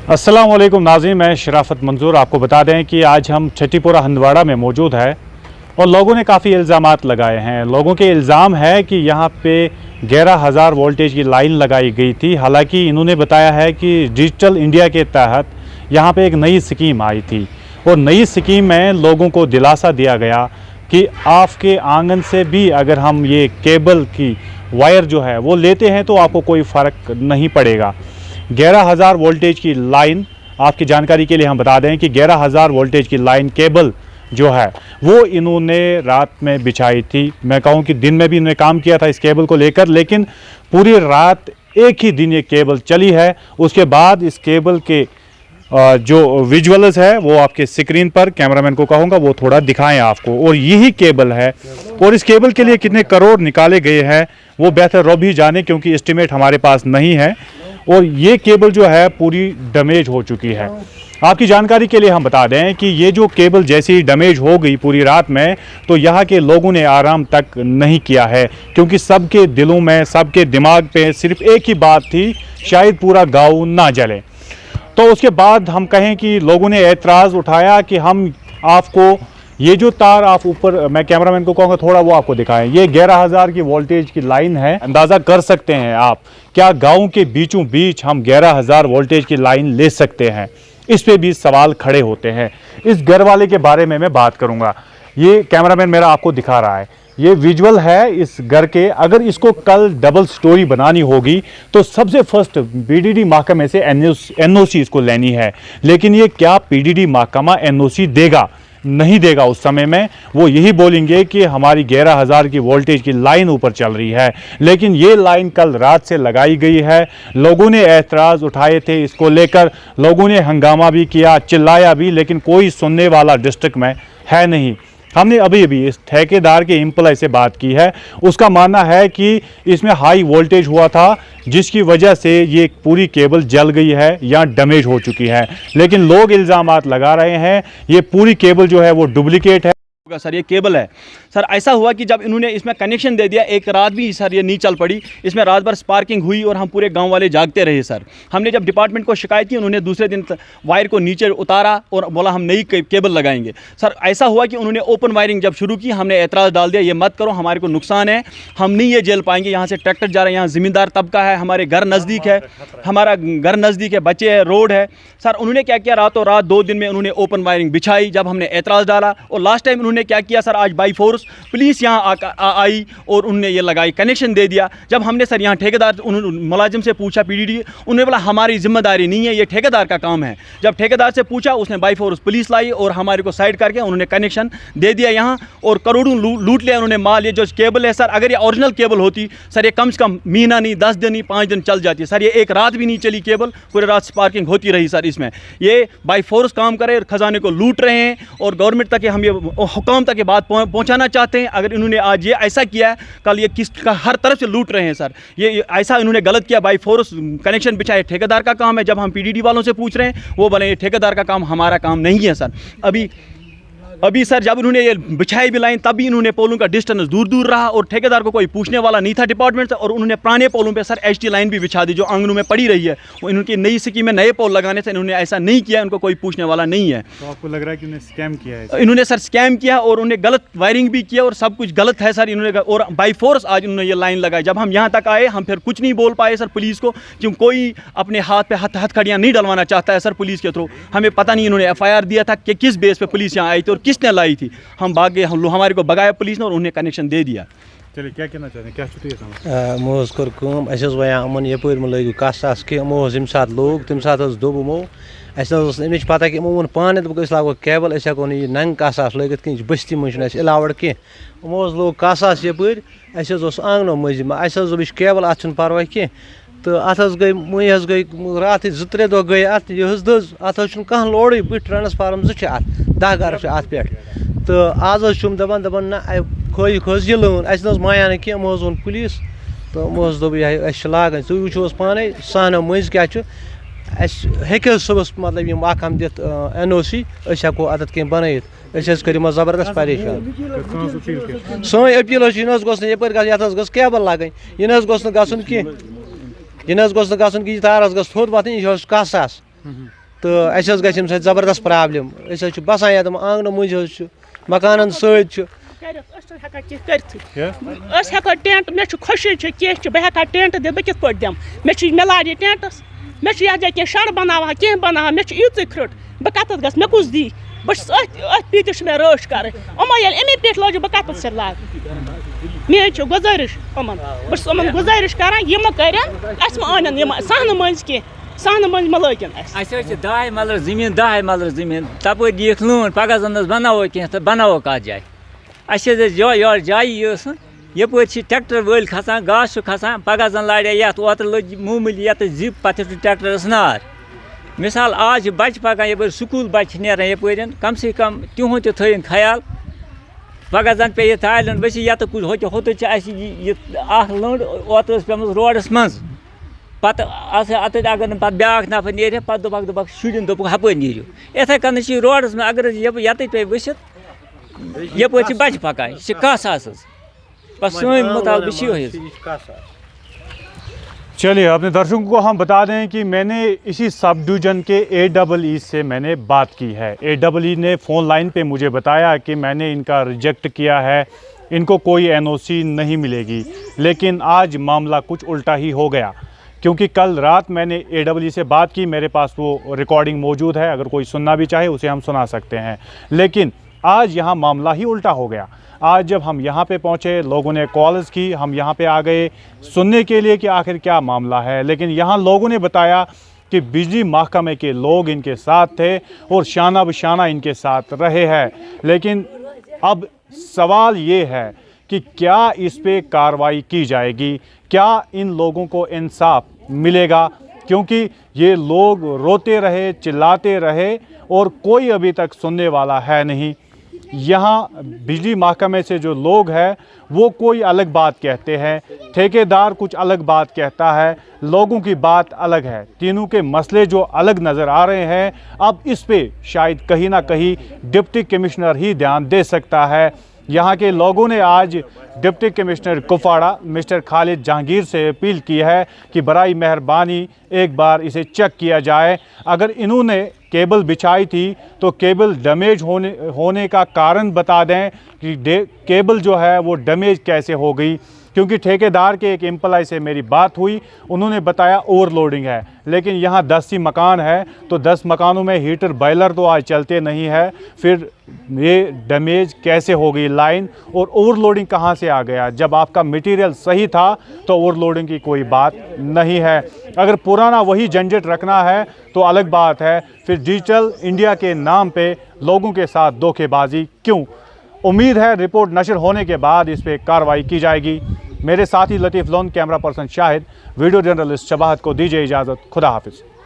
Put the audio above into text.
अस्सलाम वालेकुम नाज़रीन, मैं शराफत मंजूर आपको बता दें कि आज हम छठीपुरा हंदवाड़ा में मौजूद है और लोगों ने काफ़ी इल्ज़ामात लगाए हैं। लोगों के इल्ज़ाम है कि यहाँ पे 11,000 वोल्टेज की लाइन लगाई गई थी। हालांकि इन्होंने बताया है कि डिजिटल इंडिया के तहत यहाँ पे एक नई स्कीम आई थी और नई स्कीम में लोगों को दिलासा दिया गया कि आपके आंगन से भी अगर हम ये केबल की वायर जो है वो लेते हैं तो आपको कोई फ़र्क नहीं पड़ेगा। 11,000 वोल्टेज की लाइन, आपकी जानकारी के लिए हम बता दें कि 11,000 वोल्टेज की लाइन केबल जो है वो इन्होंने रात में बिछाई थी। मैं कहूँ कि दिन में भी इन्होंने काम किया था इस केबल को लेकर, लेकिन पूरी रात एक ही दिन ये केबल चली है। उसके बाद इस केबल के जो विजुअल्स है वो आपके स्क्रीन पर, कैमरामैन को कहूँगा वो थोड़ा दिखाएं आपको। और यही केबल है और इस केबल के लिए कितने करोड़ निकाले गए हैं वो बेहतर रब ही जाने, क्योंकि एस्टिमेट हमारे पास नहीं है। और ये केबल जो है पूरी डैमेज हो चुकी है। आपकी जानकारी के लिए हम बता दें कि ये जो केबल जैसे ही डैमेज हो गई पूरी रात में, तो यहाँ के लोगों ने आराम तक नहीं किया है, क्योंकि सबके दिलों में, सबके दिमाग पे सिर्फ एक ही बात थी, शायद पूरा गाँव ना जले। तो उसके बाद हम कहें कि लोगों ने एतराज़ उठाया कि हम आपको ये जो तार आप ऊपर, मैं कैमरामैन को कहूँगा थोड़ा वो आपको दिखाएं, ये 11,000 की वोल्टेज की लाइन है। अंदाज़ा कर सकते हैं आप, क्या गांव के बीचों बीच हम 11,000 वोल्टेज की लाइन ले सकते हैं? इस पे भी सवाल खड़े होते हैं। इस घर वाले के बारे में मैं बात करूँगा। ये कैमरामैन मेरा आपको दिखा रहा है, ये विजुअल है इस घर के। अगर इसको कल डबल स्टोरी बनानी होगी तो सबसे फर्स्ट पीडीडी महकमे से एनओसी इसको लेनी है। लेकिन ये क्या पीडीडी महकमा एनओसी देगा? नहीं देगा। उस समय में वो यही बोलेंगे कि हमारी 11,000 की वोल्टेज की लाइन ऊपर चल रही है। लेकिन ये लाइन कल रात से लगाई गई है। लोगों ने एतराज़ उठाए थे इसको लेकर, लोगों ने हंगामा भी किया, चिल्लाया भी, लेकिन कोई सुनने वाला डिस्ट्रिक्ट में है नहीं। हमने अभी अभी इस ठेकेदार के एम्प्लॉय से बात की है, उसका मानना है कि इसमें हाई वोल्टेज हुआ था जिसकी वजह से ये पूरी केबल जल गई है या डैमेज हो चुकी है। लेकिन लोग इल्ज़ामात लगा रहे हैं ये पूरी केबल जो है वो डुप्लीकेट है। सर ये केबल है सर, ऐसा हुआ कि जब इन्होंने इसमें कनेक्शन दे दिया, एक रात भी सर ये नहीं चल पड़ी, इसमें रात भर स्पार्किंग हुई और हम पूरे गांव वाले जागते रहे सर। हमने जब डिपार्टमेंट को शिकायत की, उन्होंने दूसरे दिन वायर को नीचे उतारा और बोला हम नई केबल लगाएंगे। सर ऐसा हुआ कि उन्होंने ओपन वायरिंग जब शुरू की, हमने एतराज़ डाल दिया, ये मत करो, हमारे को नुकसान है, हम नहीं ये झेल पाएंगे। यहाँ से ट्रैक्टर जा रहे हैं, यहाँ ज़मींदार तबका है, हमारे घर नज़दीक है, हमारा घर नज़दीक है, बच्चे है, रोड है। सर उन्होंने क्या किया, रातों रात 2 दिन में उन्होंने ओपन वायरिंग बिछाई। जब हमने एतराज़ डाला और लास्ट टाइम उन्होंने क्या किया सर, आज बाई फोर्स पुलिस यहाँ आई और उन्होंने ये लगाई, कनेक्शन दे दिया। जब हमने सर यहाँ ठेकेदार मुलाजिम से पूछा पीडीडी, उन्होंने बोला हमारी जिम्मेदारी नहीं है, ये ठेकेदार का काम है। जब ठेकेदार से पूछा, उसने बाई फोर्स पुलिस लाई और हमारे को साइड करके उन्होंने कनेक्शन दे दिया यहाँ, और करोड़ों लूट लिया उन्होंने माल। ये जो केबल है सर, अगर ये ओरिजिनल केबल होती सर, ये कम से कम महीना नहीं 10 दिन नहीं 5 दिन चल जाती सर। ये एक रात भी नहीं चली केबल, पूरे रात स्पार्किंग होती रही सर। इसमें ये बाई फोर्स काम करे, खजाने को लूट रहे हैं और गवर्नमेंट तक हम ये हुकाम तक ये बात पहुंचाना चाहते हैं। अगर इन्होंने आज ये ऐसा किया है, कल ये किस का हर तरफ से लूट रहे हैं सर। ये ऐसा इन्होंने गलत किया, बाई फोर्स कनेक्शन बिछाए, ठेकेदार का काम है। जब हम पीडीडी वालों से पूछ रहे हैं, वो बोले ये ठेकेदार का काम, हमारा काम नहीं है सर। अभी सर जब उन्होंने ये बिछाई भी लाइन, तब भी इन्होंने पोलों का डिस्टेंस दूर दूर रहा और ठेकेदार को कोई पूछने वाला नहीं था डिपार्टमेंट से। और उन्होंने पुराने पोलों पे सर एचटी लाइन भी बिछा दी जो आंगनों में पड़ी रही है। वो इनकी नई स्कीम में नए पोल लगाने से इन्होंने ऐसा नहीं किया, उनको कोई पूछने वाला नहीं है। तो आपको लग रहा है कि उन्होंने स्कैम किया है? इन्होंने सर स्कैम किया और उन्हें गलत वायरिंग भी किया और सब कुछ गलत है सर इन्होंने। और बाई फोर्स आज उन्होंने ये लाइन लगाई। जब हम यहाँ तक आए, हम फिर कुछ नहीं बोल पाए सर पुलिस को, क्यों कोई अपने हाथ पे हथकड़ियाँ नहीं डलवाना चाहता है सर पुलिस के थ्रू। हमें पता नहीं इन्होंने FIR दिया था कि किस बेस पे पुलिस यहाँ आई थी और किसने लाई थी। हम भाग गए, हमारे को भगाया पुलिस ने और उन्हें कनेक्शन दे दिया। चलिए, क्या कहना चाहते हैं, क्या छुट्टी है? मोज कर कम अस वयान अमन यपर लगे कस आस कि मो यम सात लोग तम सात दोब मो अमेच पता कि वो पाने दोप लागो केबल अस हेको नई नंग कस आस लगित कहीं बस्ती मज इलावड़ कह मो लोग कस आस यपर अस आंगनो मज अस दोप केबल अत परवाह कह। तो अत गई मुझ गई रात 2-3 दह गई अत यह दज अत कह लोड़ पे ट्रांसफार्म 2 अत 10 घर अत पे। तो आज दपान दपान ना खोज खोज यह लोन अस माया कह मो वोन पुलिस। तो मो दोप यह लागन तुम वो पाने सहनो मज क्या हे सुबह मतलब यम हम दित NOC हेको अत कह बन कर जबरदस्त परेशान। सोन अपील ये गो केबल लगन यह गोस कह तार गोस थोद वतन यह कस आस तो अस गम जबरदस्त प्रॉब्लम बसान ये आंगन मज मकान सत टेंट मे खुशी कह बह हेका टेंट दित बह कित दिम मे लाज टेंटस मे कह शड़ बनावा कह बनावा मे ईच ख्रुट बह कत मे कुछ दी बस पीतिस मे रश कर अमे पे लोज बह कत से लाग मे गुजारिश बस गुजारिश कर कर अन सहन मज कह सहन मज मलगन दाह मलर जमीन तप दीख लून पगह जन बनावो कह तो बनावो कत जाए यार जाय यप ट्रैक्टर वल खसान घास खसान पगह जन लाड़े ये ओतर लग मूमूली ये जिप पे ट्रैक्टरस नार मिसाल आज बच पकान यप स्कूल बच नेरान यप कम से कम तिहुं थन ख्याल पगह जन पे तालन बस ये होत लंड ओतर पेम रोडस मज पत अगर पे ब्या नफर नीर पे दोप शुरन दोप हप नीरू इथे कन रोडस में अगर ये पे वसित यप बच पकान यह कह सास बस सन मुताबिक। चलिए अपने दर्शकों को हम बता दें कि मैंने इसी सब डिवीज़न के AEE से मैंने बात की है। AEE ने फ़ोन लाइन पे मुझे बताया कि मैंने इनका रिजेक्ट किया है, इनको कोई NOC नहीं मिलेगी। लेकिन आज मामला कुछ उल्टा ही हो गया, क्योंकि कल रात मैंने AEE से बात की, मेरे पास वो रिकॉर्डिंग मौजूद है, अगर कोई सुनना भी चाहे उसे हम सुना सकते हैं। लेकिन आज यहाँ मामला ही उल्टा हो गया। आज जब हम यहाँ पे पहुँचे, लोगों ने कॉल्स की, हम यहाँ पे आ गए सुनने के लिए कि आखिर क्या मामला है। लेकिन यहाँ लोगों ने बताया कि बिजली महकमे के लोग इनके साथ थे और शाना बशाना इनके साथ रहे हैं। लेकिन अब सवाल ये है कि क्या इस पे कार्रवाई की जाएगी, क्या इन लोगों को इंसाफ मिलेगा, क्योंकि ये लोग रोते रहे, चिल्लाते रहे और कोई अभी तक सुनने वाला है नहीं। यहाँ बिजली महकमे से जो लोग हैं वो कोई अलग बात कहते हैं, ठेकेदार कुछ अलग बात कहता है, लोगों की बात अलग है। तीनों के मसले जो अलग नज़र आ रहे हैं, अब इस पे शायद कहीं ना कहीं डिप्टी कमिश्नर ही ध्यान दे सकता है। यहाँ के लोगों ने आज deputy commissioner Kupwara mister Khalid Jahangir से अपील की है कि बराई मेहरबानी एक बार इसे चेक किया जाए। अगर इन्होंने केबल बिछाई थी तो केबल डैमेज होने का कारण बता दें कि केबल जो है वो डैमेज कैसे हो गई, क्योंकि ठेकेदार के एक एम्प्लॉय से मेरी बात हुई, उन्होंने बताया ओवरलोडिंग है। लेकिन यहाँ 10 ही मकान है तो 10 मकानों में हीटर बॉयलर तो आज चलते नहीं है, फिर ये डैमेज कैसे हो गई लाइन और ओवरलोडिंग कहाँ से आ गया? जब आपका मटेरियल सही था तो ओवरलोडिंग की कोई बात नहीं है। अगर पुराना वही झंझट रखना है तो अलग बात है, फिर डिजिटल इंडिया के नाम पे लोगों के साथ धोखेबाजी क्यों? उम्मीद है रिपोर्ट नशर होने के बाद इस पर कार्रवाई की जाएगी। मेरे साथी Latif Lone, camera person Shahid, video journalist Shabahat को दीजिए इजाज़त। खुदा हाफिज़।